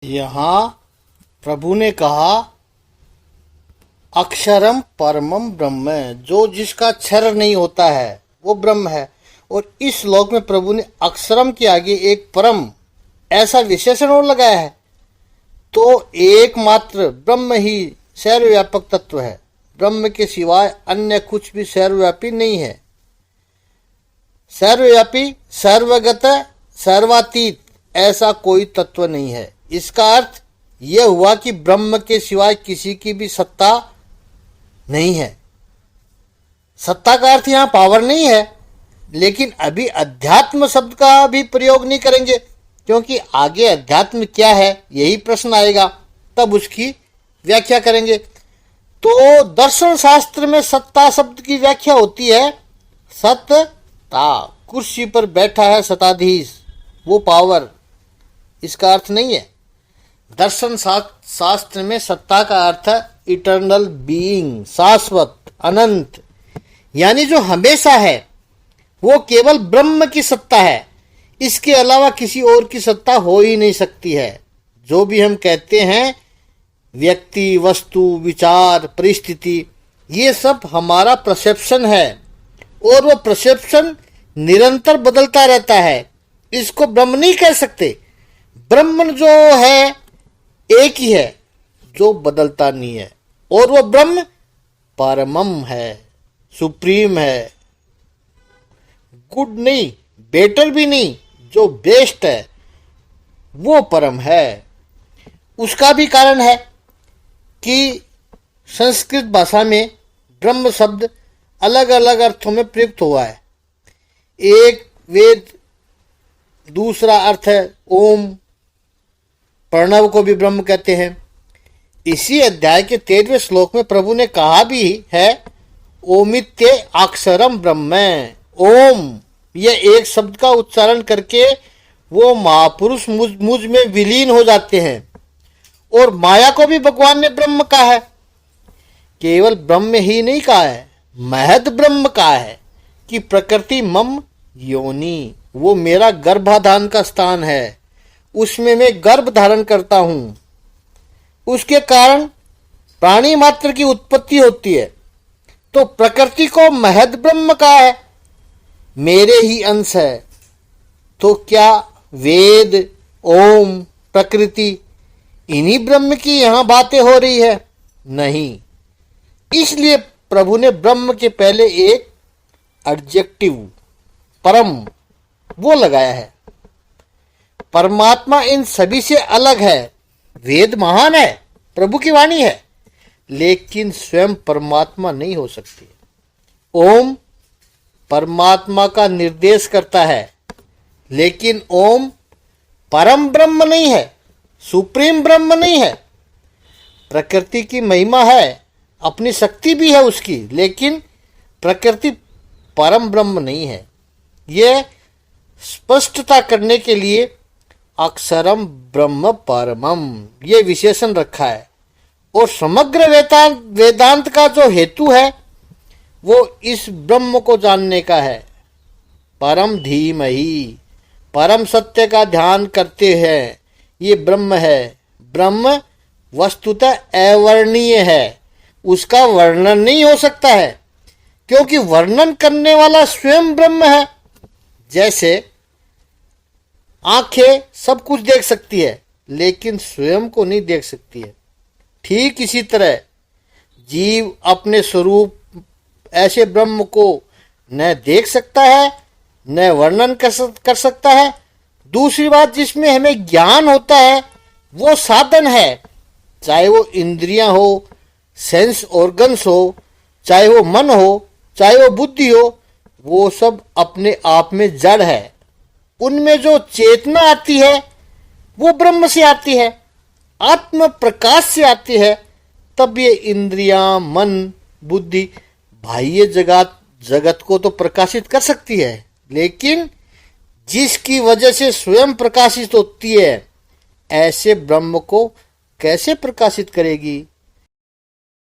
यहाँ प्रभु ने कहा अक्षरम परमम ब्रह्म, जो जिसका क्षर नहीं होता है वो ब्रह्म है। और इस श्लोक में प्रभु ने अक्षरम के आगे एक परम ऐसा विशेषण और लगाया है। तो एकमात्र ब्रह्म ही सर्वव्यापक तत्व है, ब्रह्म के सिवाय अन्य कुछ भी सर्वव्यापी नहीं है। सर्वव्यापी, सर्वगत, सर्वातीत ऐसा कोई तत्व नहीं है। इसका अर्थ यह हुआ कि ब्रह्म के सिवाय किसी की भी सत्ता नहीं है। सत्ता का अर्थ यहाँ पावर नहीं है, लेकिन अभी अध्यात्म शब्द का भी प्रयोग नहीं करेंगे, क्योंकि आगे अध्यात्म क्या है यही प्रश्न आएगा, तब उसकी व्याख्या करेंगे। तो दर्शन शास्त्र में सत्ता शब्द की व्याख्या होती है सत्ता, कुर्सी पर बैठा है सत्ताधीश, वो पावर, इसका अर्थ नहीं है। दर्शन शास्त्र में सत्ता का अर्थ है इटर्नल बीइंग, शाश्वत, अनंत, यानी जो हमेशा है, वो केवल ब्रह्म की सत्ता है। इसके अलावा किसी और की सत्ता हो ही नहीं सकती है। जो भी हम कहते हैं व्यक्ति, वस्तु, विचार, परिस्थिति, ये सब हमारा परसेप्शन है, और वो परसेप्शन निरंतर बदलता रहता है। इसको ब्रह्म नहीं कह सकते। ब्रह्म जो है एक ही है, जो बदलता नहीं है, और वो ब्रह्म परमम है, सुप्रीम है, गुड नहीं, बेटर भी नहीं, जो बेस्ट है वो परम है। उसका भी कारण है कि संस्कृत भाषा में ब्रह्म शब्द अलग अलग अर्थों में प्रयुक्त हुआ है। एक वेद, दूसरा अर्थ है ओम, प्रणव को भी ब्रह्म कहते हैं। इसी अध्याय के 13वें श्लोक में प्रभु ने कहा भी है ओमित्य अक्षरम ब्रह्म। ओम, यह एक शब्द का उच्चारण करके वो महापुरुष मुझ में विलीन हो जाते हैं। और माया को भी भगवान ने ब्रह्म कहा है। केवल ब्रह्म ही नहीं कहा है, महद ब्रह्म कहा है कि प्रकृति मम योनि, वो मेरा गर्भाधान का स्थान है, उसमें मैं गर्भ धारण करता हूं। उसके कारण प्राणी मात्र की उत्पत्ति होती है। तो प्रकृति को महद ब्रह्म कहा है, मेरे ही अंश है। तो क्या वेद, ओम, प्रकृति, इन्हीं ब्रह्म की यहां बातें हो रही है? नहीं। इसलिए प्रभु ने ब्रह्म के पहले एक एडजेक्टिव परम वो लगाया है। परमात्मा इन सभी से अलग है। वेद महान है, प्रभु की वाणी है, लेकिन स्वयं परमात्मा नहीं हो सकती। ओम परमात्मा का निर्देश करता है, लेकिन ओम परम ब्रह्म नहीं है, सुप्रीम ब्रह्म नहीं है। प्रकृति की महिमा है, अपनी शक्ति भी है उसकी, लेकिन प्रकृति परम ब्रह्म नहीं है। यह स्पष्टता करने के लिए अक्षरम ब्रह्म परमम ये विशेषण रखा है। और समग्र वेदांत का जो हेतु है वो इस ब्रह्म को जानने का है। परम धीमहि, परम सत्य का ध्यान करते हैं, ये ब्रह्म है। ब्रह्म वस्तुतः अवर्णनीय है, उसका वर्णन नहीं हो सकता है, क्योंकि वर्णन करने वाला स्वयं ब्रह्म है। जैसे आंखें सब कुछ देख सकती है, लेकिन स्वयं को नहीं देख सकती है, ठीक इसी तरह जीव अपने स्वरूप ऐसे ब्रह्म को न देख सकता है, न वर्णन कर सकता है। दूसरी बात, जिसमें हमें ज्ञान होता है वो साधन है, चाहे वो इंद्रियां हो, सेंस ऑर्गन्स हो, चाहे वो मन हो, चाहे वो बुद्धि हो, वो सब अपने आप में जड़ है। उनमें जो चेतना आती है वो ब्रह्म से आती है, आत्म प्रकाश से आती है। तब ये इंद्रियां, मन, बुद्धि बाह्य जगत को तो प्रकाशित कर सकती है, लेकिन जिसकी वजह से स्वयं प्रकाशित होती है, ऐसे ब्रह्म को कैसे प्रकाशित करेगी?